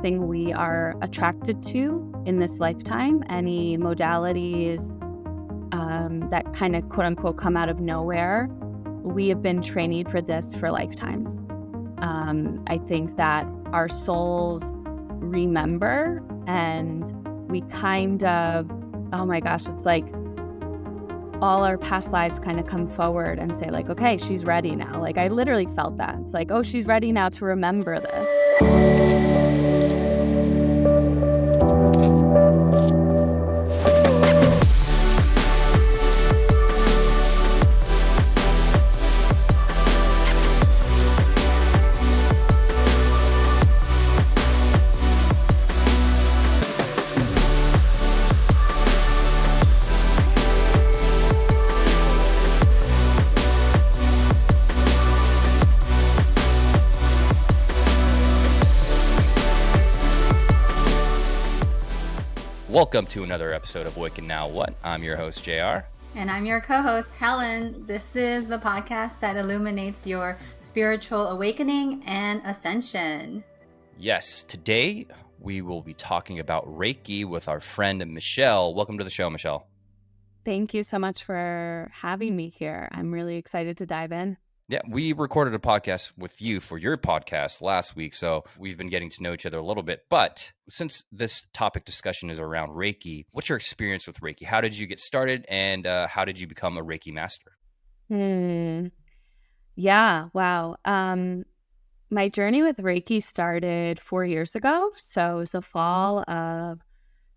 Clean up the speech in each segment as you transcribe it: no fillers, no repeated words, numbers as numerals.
something we are attracted to in this lifetime. Any modalities that kind of quote unquote come out of nowhere, we have been trained for this for lifetimes. I think that our souls remember, and we kind of, oh my gosh, it's like all our past lives kind of come forward and say like, okay, she's ready now. Like I literally felt that. It's like, oh, she's ready now to remember this. Welcome to another episode of Awaken Now What? I'm your host, JR. And I'm your co-host, Helen. This is the podcast that illuminates your spiritual awakening and ascension. Yes, today we will be talking about Reiki with our friend, Michelle. Welcome to the show, Michelle. Thank you so much for having me here. I'm really excited to dive in. Yeah, we recorded a podcast with you for your podcast last week, so we've been getting to know each other a little bit. But since this topic discussion is around Reiki, what's your experience with Reiki? How did you get started, and how did you become a Reiki master? Yeah, wow. My journey with Reiki started 4 years ago. So it was the fall of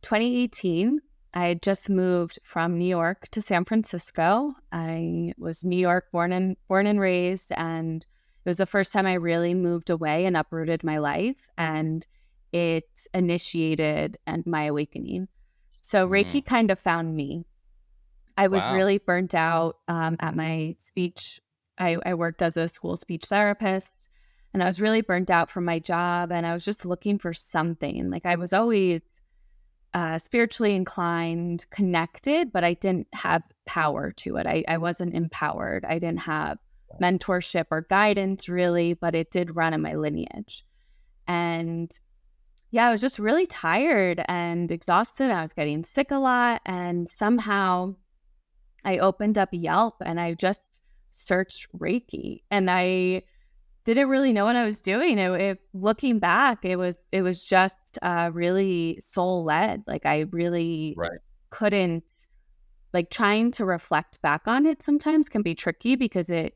2018. I had just moved from New York to San Francisco. I was New York born and raised, and it was the first time I really moved away and uprooted my life, and it initiated my awakening. So Reiki kind of found me. I was really burnt out at my speech. I worked as a school speech therapist, and I was really burnt out from my job, and I was just looking for something. Like I was always spiritually inclined, connected, but I didn't have power to it. I wasn't empowered. I didn't have mentorship or guidance really, but it did run in my lineage. And yeah, I was just really tired and exhausted. I was getting sick a lot. And somehow I opened up Yelp and I just searched Reiki, and I didn't really know what I was doing. Looking back, it was just really soul led. Like I really couldn't, like trying to reflect back on it sometimes can be tricky because it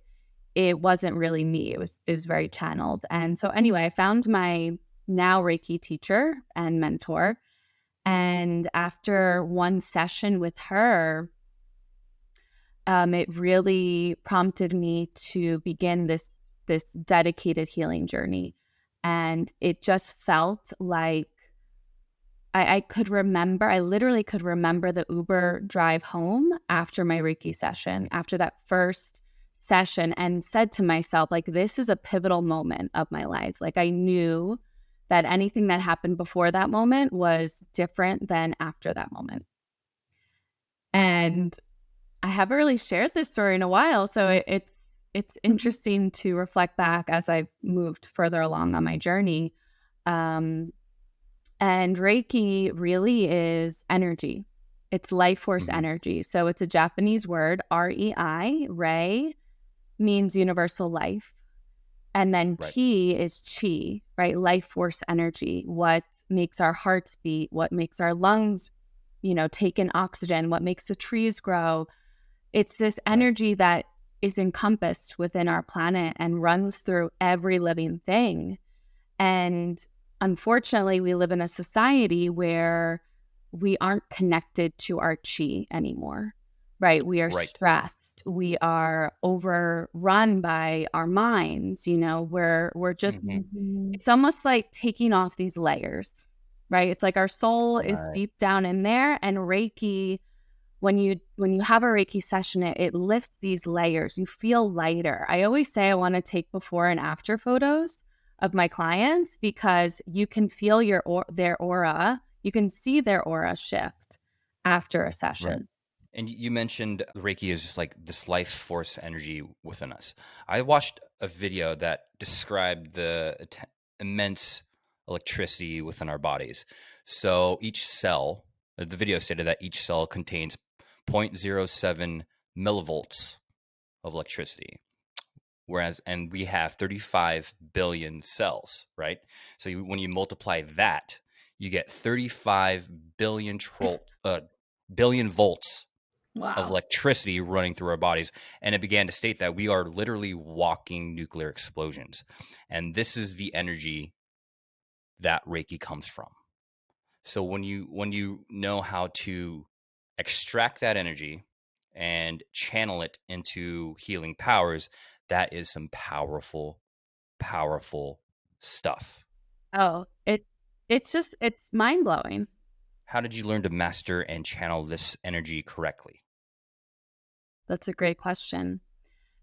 wasn't really me. It was very channeled. And so anyway, I found my now Reiki teacher and mentor. And after one session with her, it really prompted me to begin this dedicated healing journey. And it just felt like I literally could remember the Uber drive home after my Reiki session, after that first session, and said to myself, like, this is a pivotal moment of my life. Like I knew that anything that happened before that moment was different than after that moment. And I haven't really shared this story in a while, so it's interesting to reflect back as I've moved further along on my journey. And Reiki really is energy. It's life force energy. So it's a Japanese word, REI, Rei, means universal life. And then Ki is chi, right? Life force energy. What makes our hearts beat, what makes our lungs, take in oxygen, what makes the trees grow. It's this energy that is encompassed within our planet and runs through every living thing. And unfortunately, we live in a society where we aren't connected to our chi anymore, right? We are stressed. We are overrun by our minds. We're just, it's almost like taking off these layers, right? It's like our soul is deep down in there, and Reiki, when you have a Reiki session, it lifts these layers. You feel lighter. I always say I want to take before and after photos of my clients because you can feel their aura. You can see their aura shift after a session. Right. And you mentioned Reiki is just like this life force energy within us. I watched a video that described the immense electricity within our bodies. So each cell, the video stated that each cell contains 0.07 millivolts of electricity. And we have 35 billion cells, right? So when you multiply that, you get 35 billion billion volts of Wow. electricity running through our bodies. And it began to state that we are literally walking nuclear explosions. And this is the energy that Reiki comes from. So when you know how to extract that energy and channel it into healing powers, that is some powerful, powerful stuff. Oh, it's mind blowing. How did you learn to master and channel this energy correctly? That's a great question.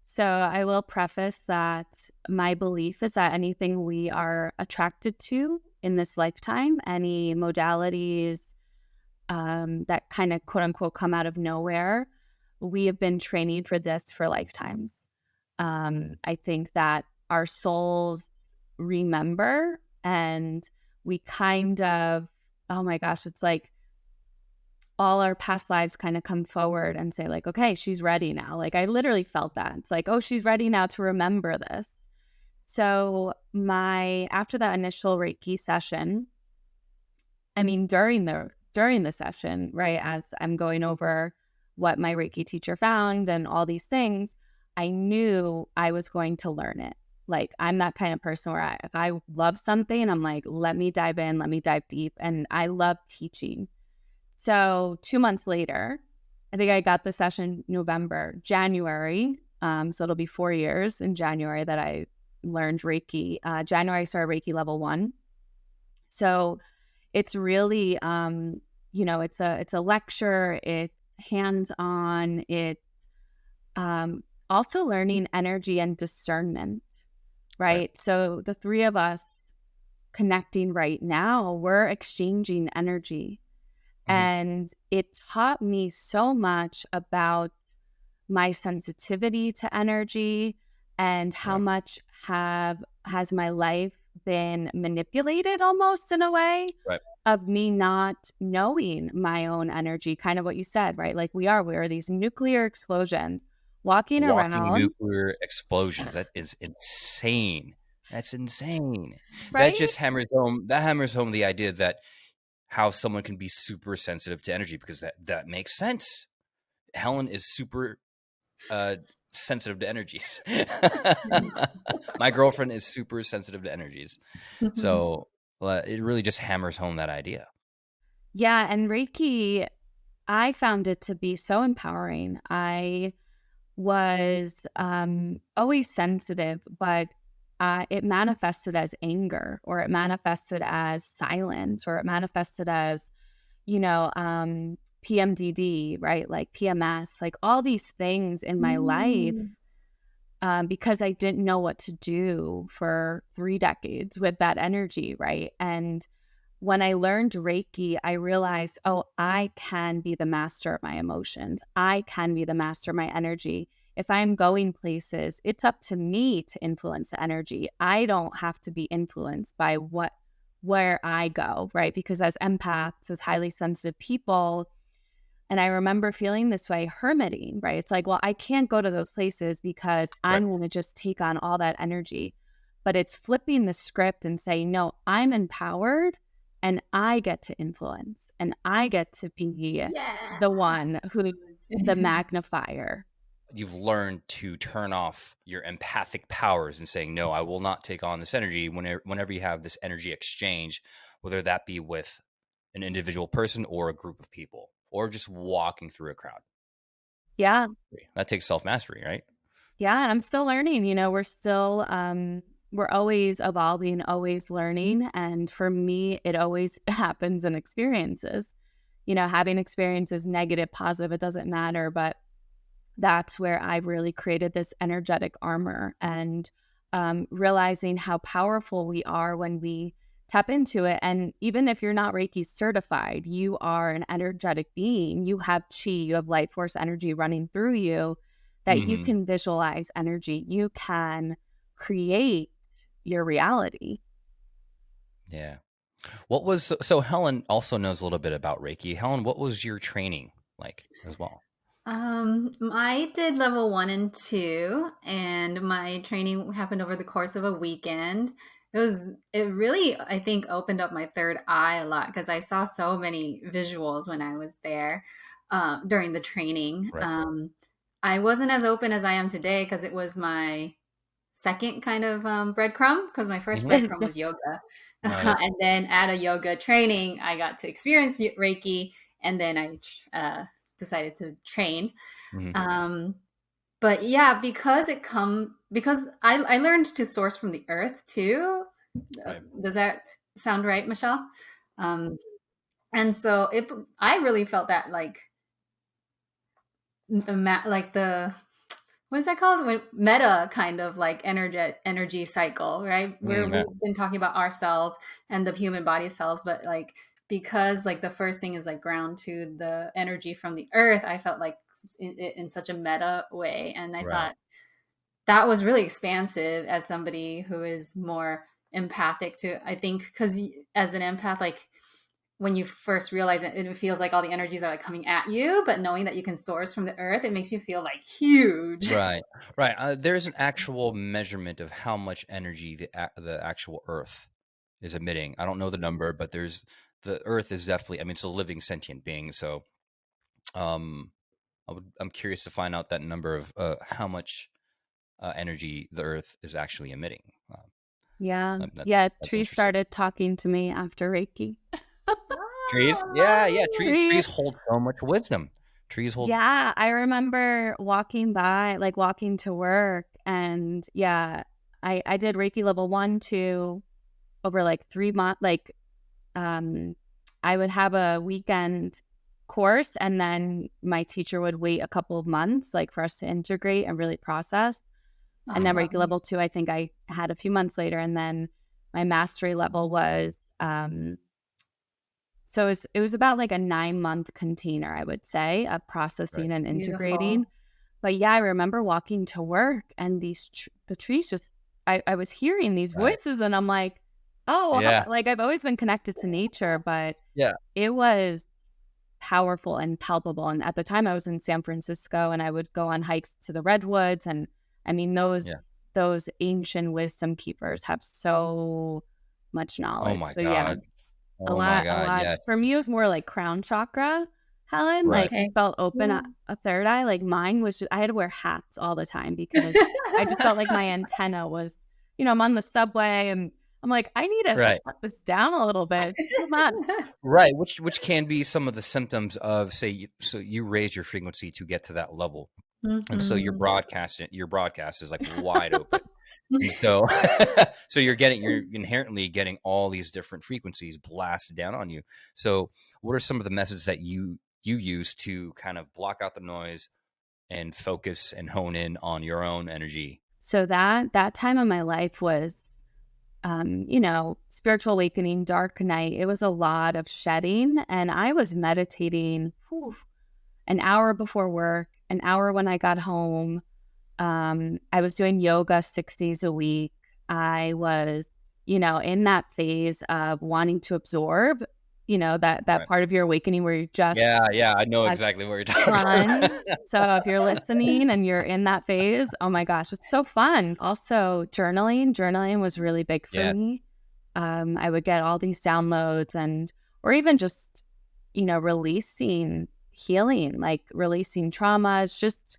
So I will preface that my belief is that anything we are attracted to in this lifetime, any modalities that kind of quote unquote come out of nowhere, we have been training for this for lifetimes. I think that our souls remember, and we kind of, oh my gosh, it's like all our past lives kind of come forward and say like, okay, she's ready now. Like I literally felt that. It's like, oh, she's ready now to remember this. So after that initial Reiki session, I mean, during the session, right, as I'm going over what my Reiki teacher found and all these things, I knew I was going to learn it. Like I'm that kind of person where if I love something, I'm like, let me dive in, let me dive deep. And I love teaching. So 2 months later, I think I got the session January. So it'll be 4 years in January that I learned Reiki. January I started Reiki level 1. So it's really, it's a lecture, it's hands-on, it's also learning energy and discernment, right? So the three of us connecting right now, we're exchanging energy. And it taught me so much about my sensitivity to energy and how much has my life been manipulated almost in a way of me not knowing my own energy, kind of what you said, right? Like we are these nuclear explosions walking around. Nuclear explosions. That is insane. That's insane. Right? That just hammers home the idea that how someone can be super sensitive to energy, because that makes sense. Helen is super sensitive to energies. My girlfriend is super sensitive to energies. So it really just hammers home that idea. Yeah, and Reiki, I found it to be so empowering. I was always sensitive, but it manifested as anger, or it manifested as silence, or it manifested as, PMDD, right? Like PMS, like all these things in my life, because I didn't know what to do for 3 decades with that energy, right? And when I learned Reiki, I realized, oh, I can be the master of my emotions. I can be the master of my energy. If I'm going places, it's up to me to influence the energy. I don't have to be influenced by where I go, right? Because as empaths, as highly sensitive people, and I remember feeling this way, hermiting, right? It's like, well, I can't go to those places because I'm going to just take on all that energy. But it's flipping the script and saying, no, I'm empowered and I get to influence and I get to be the one who's the magnifier. You've learned to turn off your empathic powers and saying, no, I will not take on this energy whenever you have this energy exchange, whether that be with an individual person or a group of people, or just walking through a crowd. Yeah. That takes self-mastery, right? Yeah. And I'm still learning, we're still, we're always evolving, always learning. And for me, it always happens in experiences, having experiences, negative, positive, it doesn't matter. But that's where I've really created this energetic armor, and realizing how powerful we are when we tap into it. And even if you're not Reiki certified, you are an energetic being. You have chi, you have light force energy running through you, that you can visualize energy. You can create your reality. Yeah. What was so Helen also knows a little bit about Reiki. Helen, what was your training like as well? I did level 1 and 2, and my training happened over the course of a weekend. It really, I think, opened up my third eye a lot because I saw so many visuals when I was there during the training. Right. I wasn't as open as I am today because it was my second kind of breadcrumb, because my first Mhm. breadcrumb was yoga. Right. And then at a yoga training, I got to experience Reiki, and then I decided to train. Mhm. Um, but yeah, because I learned to source from the earth too. Right. Does that sound right, Michelle? Um, and so I really felt that like the what is that called? Meta kind of like energy cycle, right? Yeah. We've been talking about our cells and the human body cells, but like because like the first thing is like ground to the energy from the earth, I felt like in such a meta way, and I Right. thought that was really expansive as somebody who is more empathic to. I think because as an empath, like when you first realize it, it feels like all the energies are like coming at you, but knowing that you can source from the earth, it makes you feel like huge. Right. Right. There's an actual measurement of how much energy the actual Earth is emitting. I don't know the number, but the Earth is definitely. I mean, it's a living sentient being. So, um, I'm curious to find out that number of how much energy the Earth is actually emitting. Yeah. That's Yeah. that's Trees interesting. started talking to me after Reiki. Trees, yeah, yeah. Trees Trees. hold so much wisdom. Trees hold. Yeah. I remember walking by, like walking to work. And yeah, I did Reiki level 1, 2 over like 3 months. Like, I would have a weekend course, and then my teacher would wait a couple of months, like for us to integrate and really process. And then Reiki level 2, I think I had a few months later. And then my mastery level was, so it was about like a 9-month container, I would say, of Right. processing and integrating. Beautiful. But yeah, I remember walking to work, and the trees just, I was hearing these Right. voices, and I'm like, oh, Yeah. like I've always been connected to nature, but Yeah. it was powerful and palpable. And at the time I was in San Francisco, and I would go on hikes to the redwoods. And I mean, Yeah. those ancient wisdom keepers have so much Oh knowledge. my So yeah, God. Oh my a God. lot. Yes. For me, it was more like crown chakra, Helen. Right. Like Okay. felt open Yeah. at a third eye. Like mine was just, I had to wear hats all the time because I just felt like my antenna was, I'm on the subway, and I'm like, I need to Right. shut this down a little bit. It's too much. Right. Which can be some of the symptoms of, say, so you raise your frequency to get to that level, and so your Mhm. broadcast is like wide open. And so, so you're inherently getting all these different frequencies blasted down on you. So, what are some of the methods that you use to kind of block out the noise and focus and hone in on your own energy? So that time of my life was, spiritual awakening, dark night. It was a lot of shedding, and I was meditating an hour before work, an hour when I got home. I was doing yoga 6 days a week. I was, in that phase of wanting to absorb, that Right. part of your awakening where you're just Yeah, yeah, I know a exactly what you're talking sponge. about. So if you're listening and you're in that phase, oh my gosh, it's so fun. Also, journaling was really big for Yeah. me. I would get all these downloads, or even just, releasing healing, like releasing traumas, just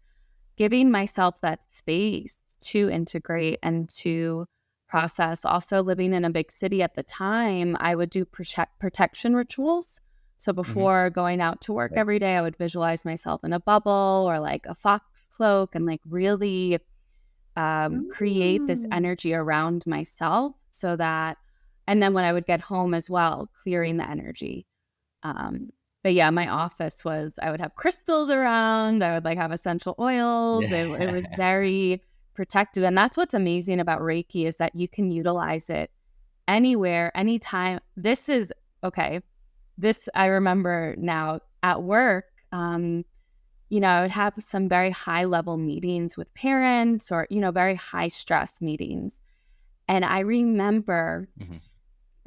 giving myself that space to integrate and to process. Also, living in a big city at the time, I would do protection rituals. So Mhm. before going out to work Right. every day, I would visualize myself in a bubble or like a fox cloak, and like really create this Mm. energy around myself, so that, and then when I would get home as well, clearing the energy. But yeah, my office was, I would have crystals around. I would like have essential oils. It was Yeah. very protected. And that's what's amazing about Reiki, is that you can utilize it anywhere, anytime. This is okay. This I remember now at work. I would have some very high level meetings with parents, or, very high stress meetings. And I remember Mhm.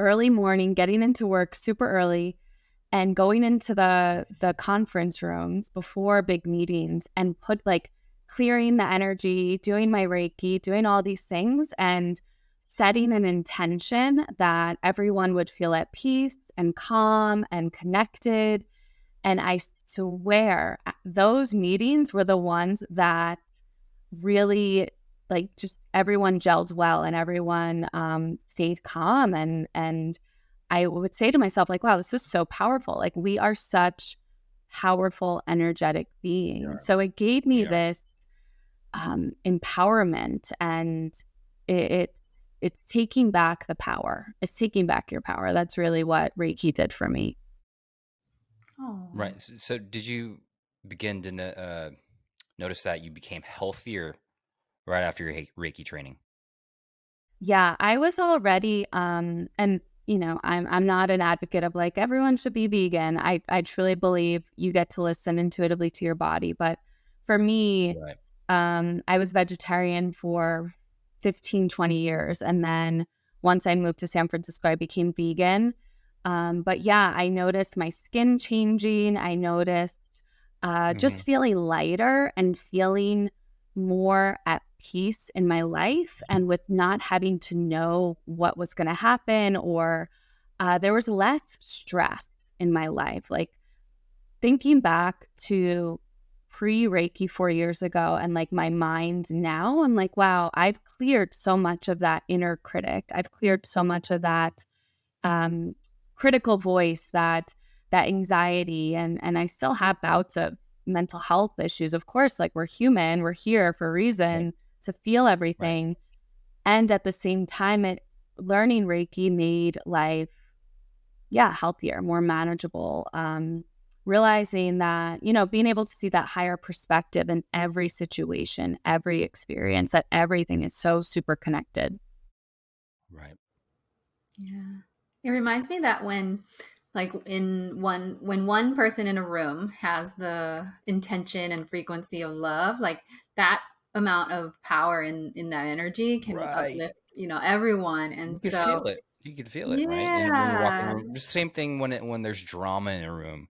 early morning, getting into work super early and going into the conference rooms before big meetings and clearing the energy, doing my Reiki, doing all these things and setting an intention that everyone would feel at peace and calm and connected. And I swear those meetings were the ones that really just everyone gelled well and everyone stayed calm. And I would say to myself, wow, this is so powerful. We are such powerful, energetic beings. So it gave me this empowerment, and it's taking back the power. It's taking back your power. That's really what Reiki did for me. Oh. Right. So did you begin to notice that you became healthier right after your Reiki training? Yeah, I was already, and I'm not an advocate of everyone should be vegan. I truly believe you get to listen intuitively to your body. But for me, Right. I was vegetarian for 15, 20 years. And then once I moved to San Francisco, I became vegan. But yeah, I noticed my skin changing. I noticed just feeling lighter and feeling more at peace in my life, and with not having to know what was going to happen, or there was less stress in my life. Thinking back to pre-Reiki 4 years ago and my mind now, I'm wow, I've cleared so much of that inner critic. I've cleared so much of that critical voice, that anxiety, and I still have bouts of mental health issues. Of course, we're human, we're here for a reason to feel everything. Right. And at the same time, learning Reiki made life, healthier, more manageable. Realizing that, being able to see that higher perspective in every situation, every experience, that everything is so super connected. Right. Yeah. It reminds me that when one person in a room has the intention and frequency of love, that amount of power in that energy can Right. uplift, everyone. And You could so, feel it. You could feel it, right? And when you walk in a yeah. room, just the same thing when there's drama in a room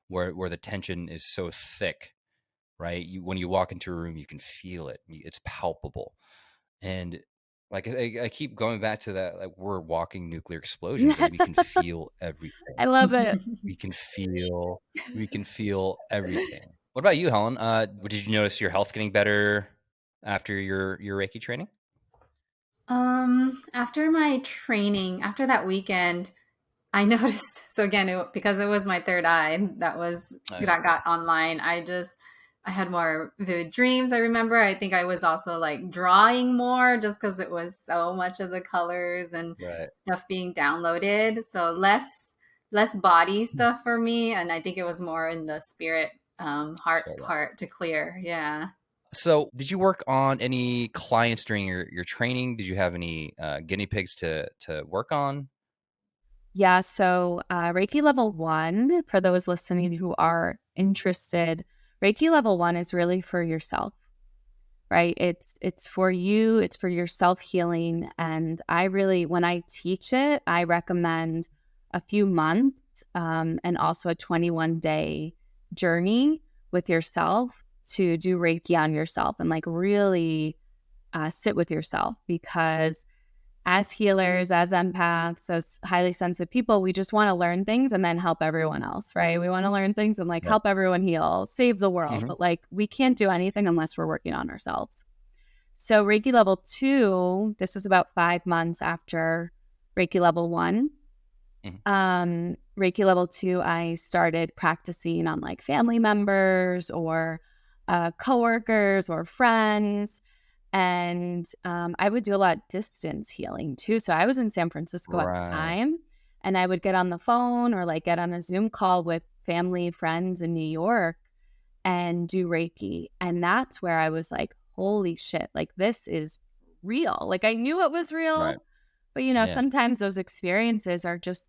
where the tension is so thick, right? When you walk into a room, you can feel it. It's palpable. And I keep going back to that, we're walking nuclear explosions and we can feel everything. I love it. We can feel everything. What about you, Helen? Did you notice your health getting better after your Reiki training? After my training, after that weekend, I noticed, so again, because it was my third eye that got online. I had more vivid dreams. I remember, I think I was also drawing more just because it was so much of the colors and stuff being downloaded. So less body stuff for me. And I think it was more in the spirit, heart part to clear. Yeah. So did you work on any clients during your training? Did you have any guinea pigs to work on? Yeah. So Reiki level 1, for those listening who are interested, Reiki level 1 is really for yourself, right? It's for you. It's for your self-healing. And when I teach it, I recommend a few months and also a 21-day journey with yourself to do Reiki on yourself and really sit with yourself, because as healers, as empaths, as highly sensitive people, we just want to learn things and then help everyone else, right? We want to learn things and help everyone heal, save the world. But we can't do anything unless we're working on ourselves. So Reiki level 2, this was about 5 months after Reiki level 1. Reiki level 2, I started practicing on family members or coworkers or friends. And I would do a lot of distance healing too. So I was in San Francisco at the time, and I would get on the phone or get on a Zoom call with family, friends in New York and do Reiki. And that's where I was holy shit, this is real. I knew it was real, but sometimes those experiences are just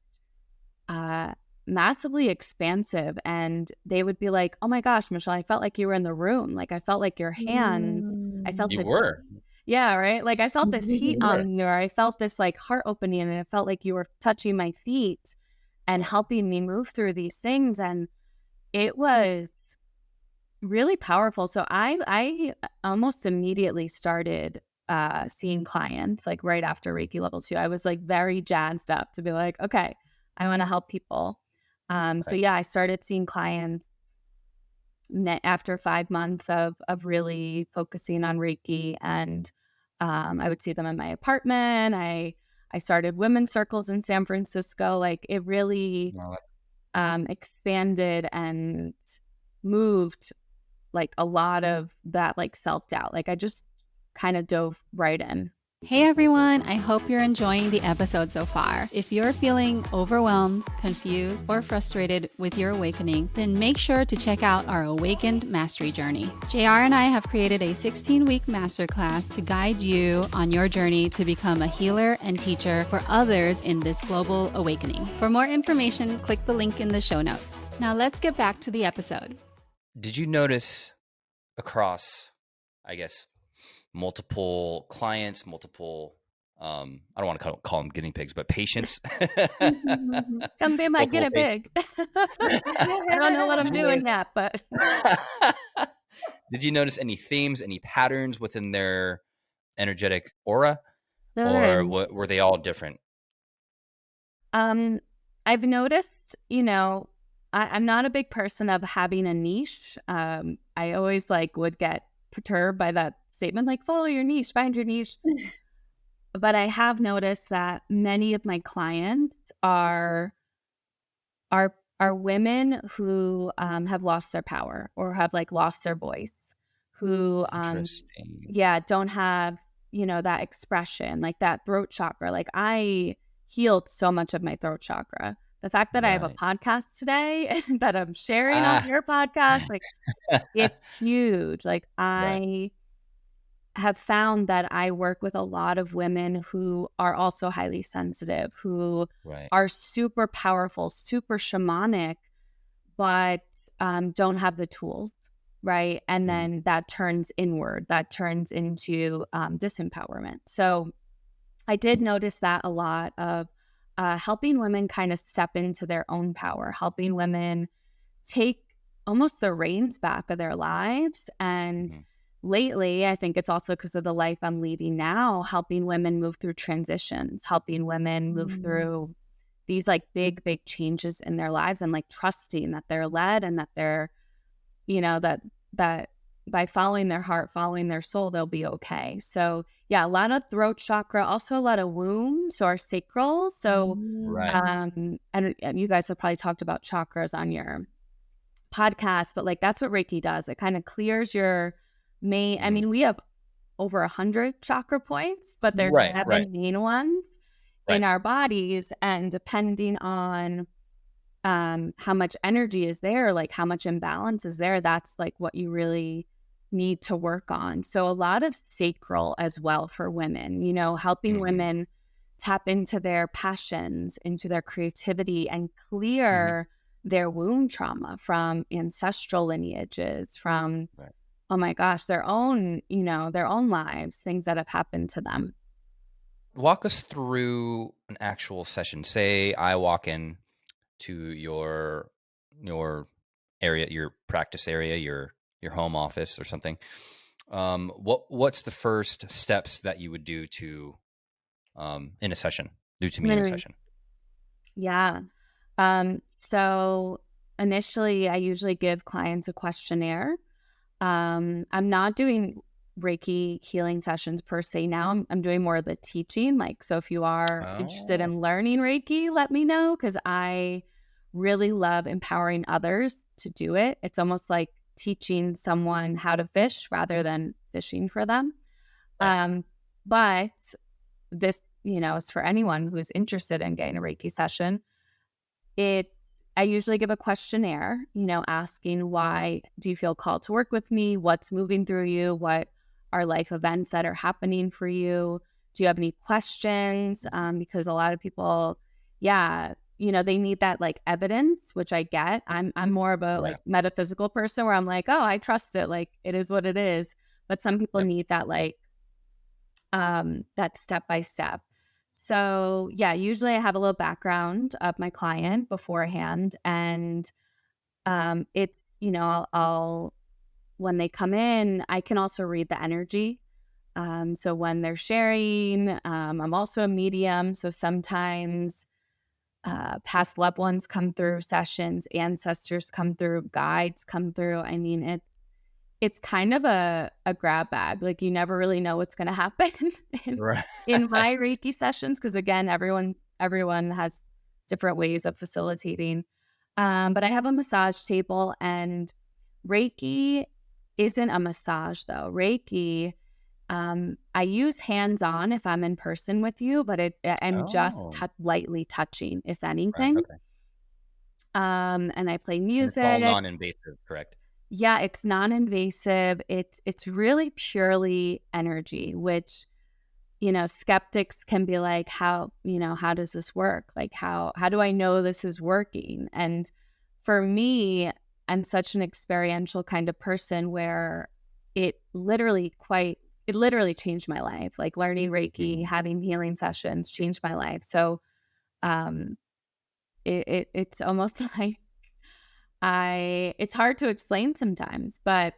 massively expansive, and they would be oh my gosh, Michelle, I felt like you were in the room. I felt like your hands, I felt You it. were. Yeah, right? Like I felt this heat Sure. on me, or I felt this like heart opening, and it felt like you were touching my feet and Right. helping me move through these things. And it was really powerful. So I almost immediately started seeing clients like right after Reiki level 2. I was like very jazzed up to be like, okay, I want to help people. So Right. yeah, I started seeing clients after 5 months of really focusing on Reiki, and I would see them in my apartment. I started women's circles in San Francisco. Like it really No, expanded and moved like a lot of that like self-doubt. Like I just kind of dove right in. Hey everyone, I hope you're enjoying the episode so far. If you're feeling overwhelmed, confused, or frustrated with your awakening, then make sure to check out our Awakened Mastery Journey. JR and I have created a 16-week masterclass to guide you on your journey to become a healer and teacher for others in this global awakening. For more information, click the link in the show notes. Now let's get back to the episode. did you notice across, I guess, multiple clients, multiple I don't want to call them guinea pigs, but patients. Come be my Multiple guinea pig. I don't know what I'm doing yet, but Did you notice any themes, any patterns within their energetic aura, or Good. were they all different? Um, I've noticed, I'm not a big person of having a niche. I always like would get perturbed by that statement, like follow your niche, find your niche. But I have noticed that many of my clients are women who have lost their power or have like lost their voice, who Interesting. yeah, don't have, that expression, like that throat chakra. Like I healed so much of my throat chakra. The fact that I have a Right. podcast today that I'm sharing on Ah. your podcast, like it's huge. Like Right. I have found that I work with a lot of women who are also highly sensitive, who Right. are super powerful, super shamanic, but don't have the tools, right? And Mhm. then that turns inward, that turns into disempowerment. So I did notice that a lot of helping women kind of step into their own power, helping women take almost the reins back of their lives. And Mhm. lately, I think it's also because of the life I'm leading now, helping women move through transitions, helping women move through these like big, big changes in their lives, and like trusting that they're led and that they're, that by following their heart, following their soul, they'll be okay. So yeah, a lot of throat chakra, also a lot of womb, so our sacral. So Right. and you guys have probably talked about chakras on your podcast, but like that's what Reiki does. It kind of clears your main. I Mhm. mean, we have over 100 chakra points, but there's Right. Right. 7 main ones in Right. our bodies, and depending on how much energy is there, like how much imbalance is there, that's like what you really need to work on. So a lot of sacral as well for women, helping Mhm. women tap into their passions, into their creativity, and Mhm. clear their wound trauma from ancestral lineages, from Right. oh my gosh, their own lives, things that have happened to them. Walk us through an actual session. Say I walk in to your area, your practice area, your home office or something. What's the first steps that you would do to in a session? Do to me in a Mm, session. yeah. So initially, I usually give clients a questionnaire. I'm not doing Reiki healing sessions per se now. I'm doing more of the teaching. Like, so if you are interested Oh, in learning Reiki, let me know, because I really love empowering others to do it. It's almost like teaching someone how to fish rather than fishing for them. right. But this, is for anyone who's interested in getting a Reiki session. I usually give a questionnaire, asking why do you feel called to work with me? What's moving through you? What are life events that are happening for you? Do you have any questions? Because a lot of people, yeah, they need that like evidence, which I get. I'm more of a Yeah. like metaphysical person where I'm like, oh, I trust it. Like it is what it is. But some people Yep. need that like That's step by step. So yeah, usually I have a little background of my client beforehand, and it's, I'll when they come in, I can also read the energy. So when they're sharing, I'm also a medium. So sometimes past loved ones come through sessions, ancestors come through, guides come through. I mean, it's kind of a grab bag. Like, you never really know what's going to happen in, Right. in my Reiki sessions, because again, everyone has different ways of facilitating. But I have a massage table, and Reiki isn't a massage though. Reiki, I use hands-on if I'm in person with you, but I'm just Oh, lightly touching, if right. anything. Okay. And I play And it's all music. non-invasive, correct? Yeah, it's non-invasive. It's really purely energy, which, skeptics can be like, how does this work? Like, how do I know this is working? And for me, I'm such an experiential kind of person where it literally it literally changed my life. Like, learning Reiki, Mhm. having healing sessions changed my life. So um it's almost like it's hard to explain sometimes, but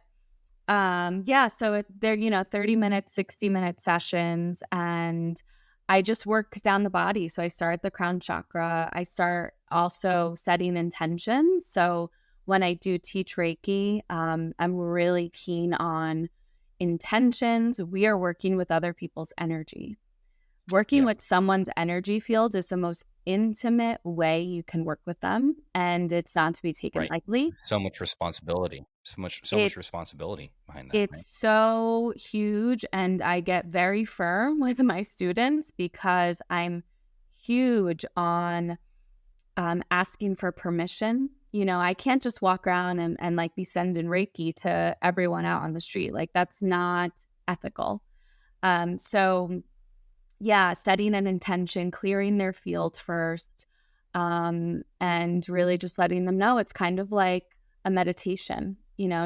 yeah, so they're, 30-minute, 60-minute sessions, and I just work down the body. So I start at the crown chakra. I start also setting intentions. So when I do teach Reiki, I'm really keen on intentions. We are working with other people's energy. Working Yeah. with someone's energy field is the most intimate way you can work with them, and it's not to be taken Right. lightly. So much responsibility. So much It's responsibility behind that, It's right? so huge, and I get very firm with my students because I'm huge on asking for permission. I can't just walk around and like be sending Reiki to everyone out on the street. Like, that's not ethical. So yeah, setting an intention, clearing their field first, and really just letting them know it's kind of like a meditation,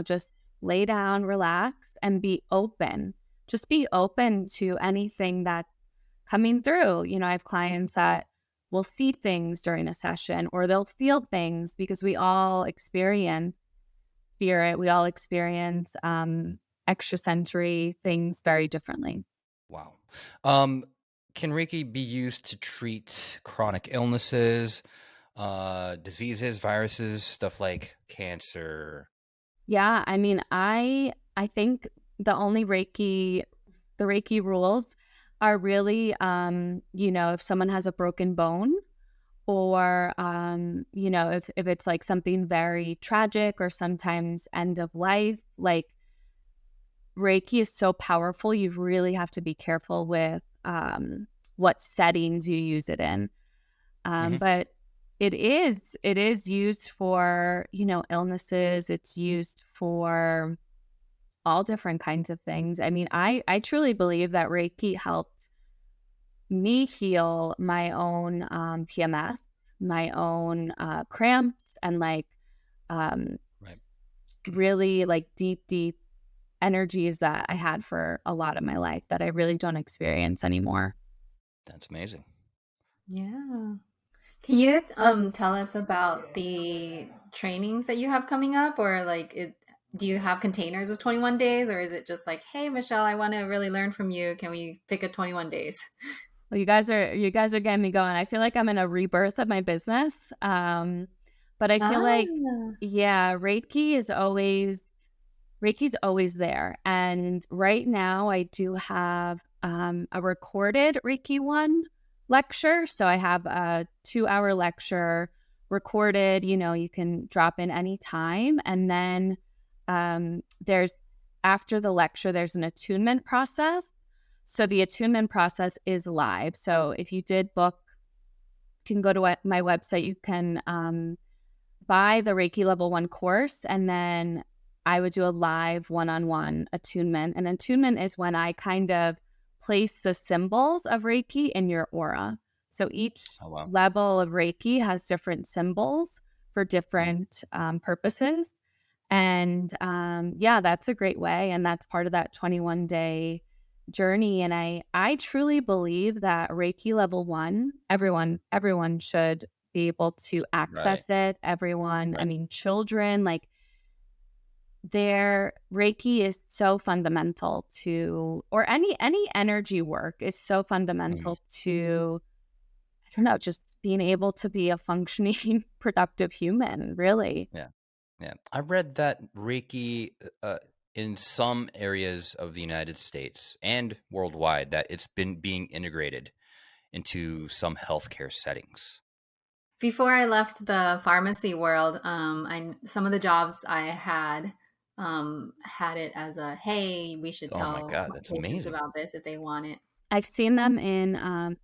just lay down, relax, and be open. Just be open to anything that's coming through. I have clients that will see things during a session, or they'll feel things, because we all experience spirit, we all experience extrasensory things very differently. Wow. Um, can Reiki be used to treat chronic illnesses, diseases, viruses, stuff like cancer? Yeah, I mean, I think the Reiki rules are really, if someone has a broken bone, or if it's like something very tragic, or sometimes end of life, like, Reiki is so powerful. You really have to be careful with what settings you use it in. Hmm. But it is used for, illnesses. It's used for all different kinds of things. I mean, I truly believe that Reiki helped me heal my own PMS, my own cramps, and like um, Right. really like deep energies that I had for a lot of my life that I really don't experience anymore. That's amazing. Yeah. Can you tell us about the trainings that you have coming up, or like do you have containers of 21 days, or is it just like, hey Michelle, I want to really learn from you. Can we pick a 21 days? Well, you guys are getting me going. I feel like I'm in a rebirth of my business. But I feel like, Ah, yeah, Reiki's always there. And right now I do have a recorded Reiki 1 lecture. So I have a 2-hour lecture recorded. You can drop in anytime. And then after the lecture, there's an attunement process. So the attunement process is live. So if you did book, you can go to my website. You can buy the Reiki Level 1 course, and then I would do a live one-on-one attunement. And attunement is when I kind of place the symbols of Reiki in your aura. So each Oh, wow. level of Reiki has different symbols for different purposes. And yeah, that's a great way. And that's part of that 21-day journey, and I truly believe that Reiki level 1, everyone should be able to Right. access it. Everyone, I Right. mean, children, like, their Reiki is so fundamental to, or any energy work is so Mhm. fundamental to, I don't know, just being able to be a functioning, productive human, really. Yeah. Yeah. I read that Reiki, in some areas of the United States and worldwide, that it's been being integrated into some healthcare settings. Before I left the pharmacy world, some of the jobs I had it as a, hey, we should Oh my tell God, that's patients amazing. about this if they want it. I've seen them in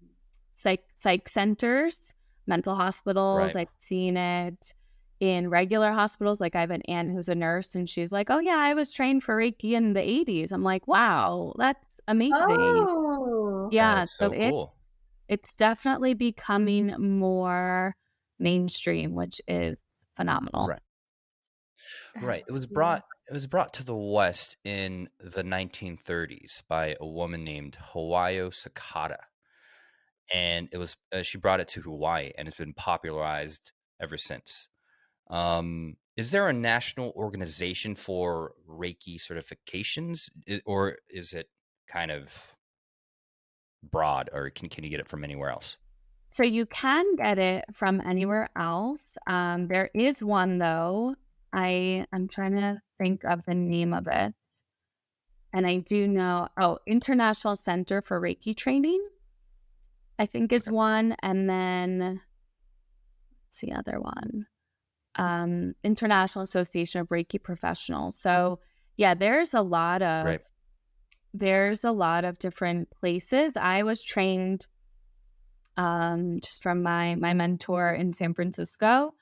psych centers, mental hospitals. Right. I've seen it in regular hospitals. Like, I have an aunt who's a nurse, and she's like, "Oh yeah, I was trained for Reiki in the '80s." I'm like, "Wow, that's amazing." Oh, That Yeah, is so so cool. it's definitely becoming more mainstream, which is phenomenal. Right. Right. that's cool. It was brought to the West in the 1930s by a woman named Hawayo Sakata, and it was she brought it to Hawaii, and it's been popularized ever since. Is there a national organization for Reiki certifications, or is it kind of broad, or can you get it from anywhere else? So you can get it from anywhere else. There is one though. I'm trying to think of the name of it. And I do know, oh, International Center for Reiki Training, I think is Okay. one. And then what's the other one? International Association of Reiki Professionals. So yeah, Right. there's a lot of different places. I was trained just from my mentor in San Francisco.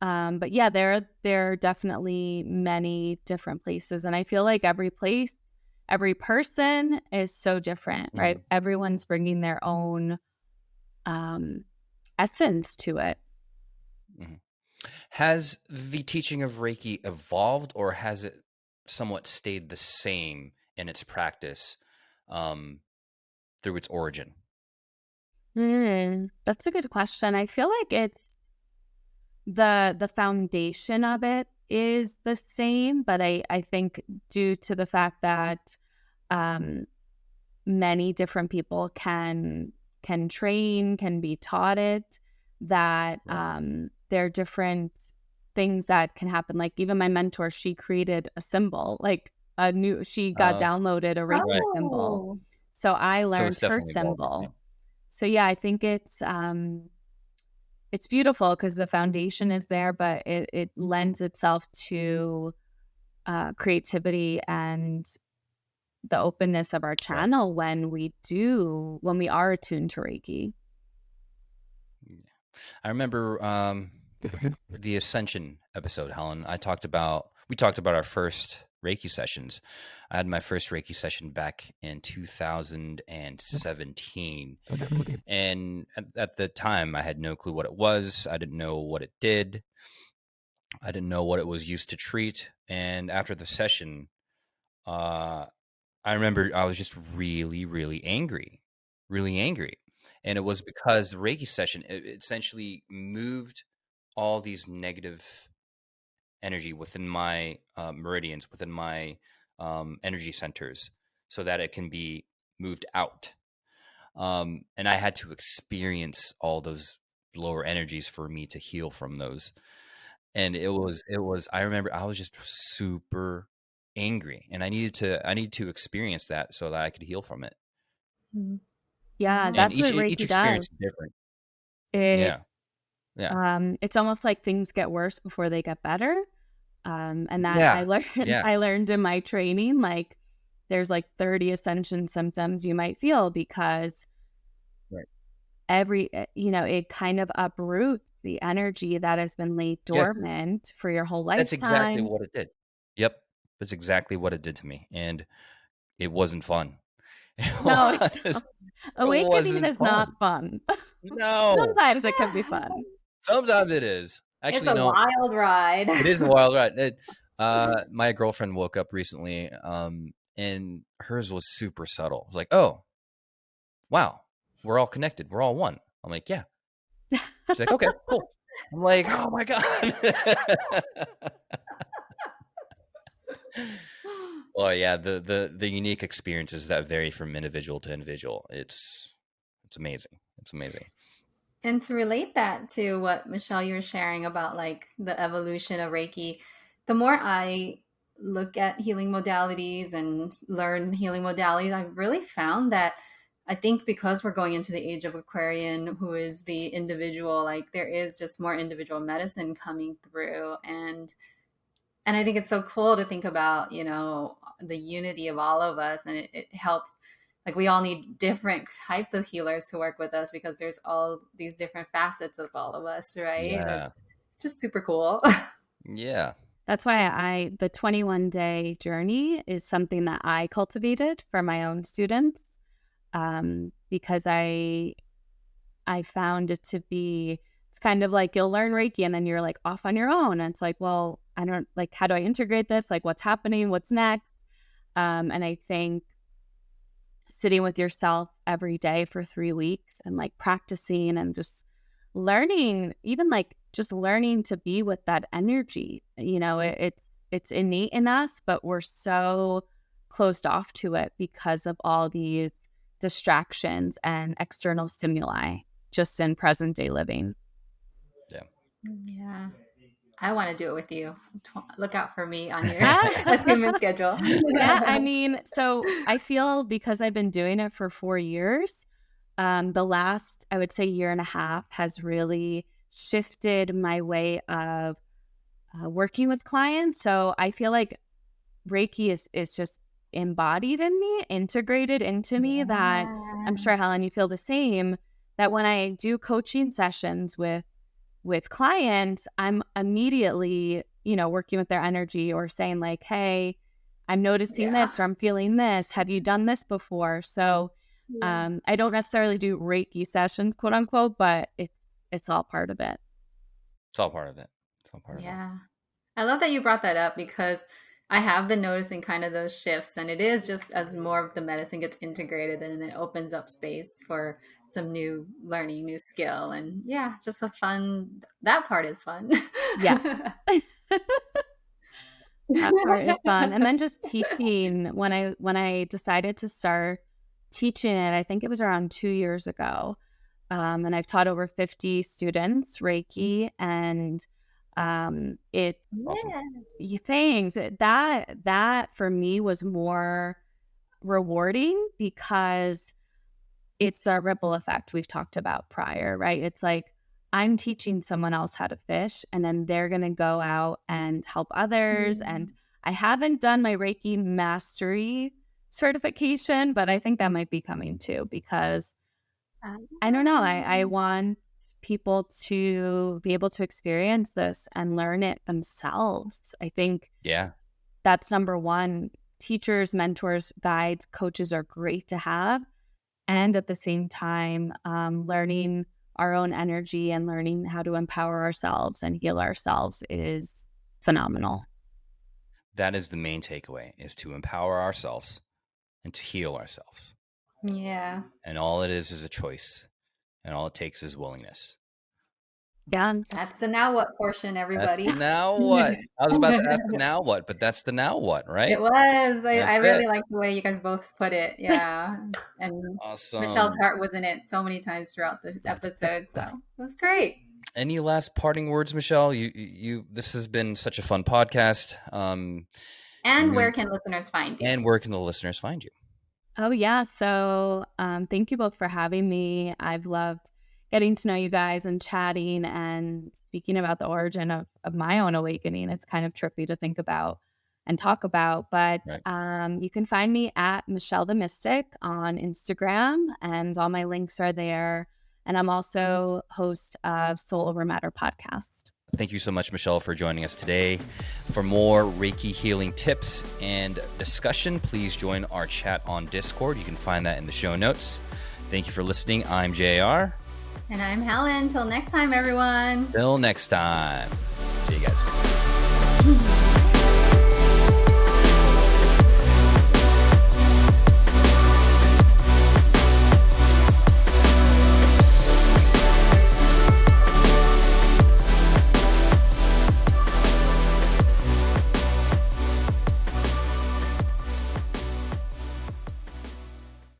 But yeah, there are definitely many different places, and I feel like every place, every person is so different, right? Mhm. Everyone's bringing their own um, essence to it. Mhm. Has the teaching of Reiki evolved, or has it somewhat stayed the same in its practice um, through its origin? That's a good question. I feel like it's the foundation of it is the same, but I think due to the fact that um, many different people can train, can be taught it, that Right. there are different things that can happen. Like, even my mentor, she created a symbol, like she got Uh, downloaded a Reiki right. symbol. Oh, So I So it's learned her definitely evolving. Yeah. symbol. So yeah, I think it's beautiful because the foundation is there, but it lends itself to creativity and the openness of our Right. channel when we are attuned to Reiki. Yeah. I remember the Ascension episode, Helen. We talked about our first Reiki sessions. I had my first Reiki session back in 2017. And at the time, I had no clue what it was. I didn't know what it did. I didn't know what it was used to treat. And after the session, uh, I remember I was just really, really angry, really angry. And it was because the Reiki session essentially moved all these negative energy within my meridians, within my energy centers, so that it can be moved out. And I had to experience all those lower energies for me to heal from those. And I remember I was just super angry, and I need to experience that so that I could heal from it. mm, Yeah, yeah. And that's what each Reiki experience does. is different. It Yeah. Yeah. it's almost like things get worse before they get better. And that I Yeah. learned Yeah. I learned in my training, like, there's like 30 ascension symptoms you might feel because Right. it kind of uproots the energy that has been laid Yeah. dormant for your whole That's exactly lifetime. what it did. Yep. That's exactly what it did to me. And it wasn't fun. No, it's It awakening wasn't is not fun. fun. No. Sometimes it can be fun. Sometimes it is. It's Actually, a no, wild ride. it is a wild ride. My girlfriend woke up recently, and hers was super subtle. It was like, oh, wow, we're all connected. We're all one. I'm like, yeah. She's like, okay, cool. I'm like, oh my God. Well, yeah, the unique experiences that vary from individual to individual. It's amazing. It's amazing. And to relate that to what Michelle you were sharing about like the evolution of Reiki, the more I look at healing modalities and learn healing modalities, I've really found that I think because we're going into the age of Aquarian, who is the individual, like there is just more individual medicine coming through. And I think it's so cool to think about, you know, the unity of all of us. And it helps, like we all need different types of healers to work with us because there's all these different facets of all of us, right? Yeah. It's just super cool. Yeah. That's why the 21-day journey is something that I cultivated for my own students, because I found it to be, it's kind of like you'll learn Reiki and then you're like off on your own. And it's like, well, I don't like, how do I integrate this? Like what's happening? What's next? And I think sitting with yourself every day for 3 weeks and like practicing and just learning, even like just learning to be with that energy, you know, it's innate in us, but we're so closed off to it because of all these distractions and external stimuli just in present day living. Yeah. Yeah. I want to do it with you. Look out for me on your attunement schedule. Yeah, I mean, so I feel because I've been doing it for 4 years, the last, I would say, year and a half has really shifted my way of working with clients. So I feel like Reiki is just embodied in me, integrated into me, that I'm sure, Helen, you feel the same, that when I do coaching sessions with clients, I'm immediately, you know, working with their energy or saying like, hey, I'm noticing this, or I'm feeling this. Have you done this before? So I don't necessarily do Reiki sessions, quote unquote, but it's all part of it. It's all part of it. It's all part of it. Yeah. I love that you brought that up because I have been noticing kind of those shifts, and it is just as more of the medicine gets integrated and it opens up space for some new learning, new skill. And yeah, just a fun, that part is fun. Yeah. That part is fun. And then just teaching, when I decided to start teaching it, I think it was around 2 years ago. And I've taught over 50 students Reiki, and it's Awesome. things that for me was more rewarding because it's a ripple effect we've talked about prior, right? It's like I'm teaching someone else how to fish, and then they're going to go out and help others. And I haven't done my Reiki Mastery certification, but I think that might be coming too, because I don't know. I want people to be able to experience this and learn it themselves. I think that's number one. Teachers, mentors, guides, coaches are great to have. And at the same time, learning our own energy and learning how to empower ourselves and heal ourselves is phenomenal. That is the main takeaway, is to empower ourselves and to heal ourselves. Yeah. And all it is a choice. And all it takes is willingness. Yeah. That's the now what portion, everybody. That's now what? I was about to ask the now what, but that's the now what, right? It was. I really like the way you guys both put it. Yeah. And awesome. Michelle's heart was in it so many times throughout the episode. So it was great. Any last parting words, Michelle? You this has been such a fun podcast. And where can listeners find you? And where can the listeners find you? Oh, yeah. So thank you both for having me. I've loved getting to know you guys and chatting and speaking about the origin of my own awakening. It's kind of trippy to think about and talk about, but you can find me at Michelle the Mystic on Instagram, and all my links are there. And I'm also host of Soul Over Matter podcast. Thank you so much, Michelle, for joining us today. For more Reiki healing tips and discussion, please join our chat on Discord. You can find that in the show notes. Thank you for listening. I'm JR. And I'm Helen. Till next time, everyone. Till next time. See you guys.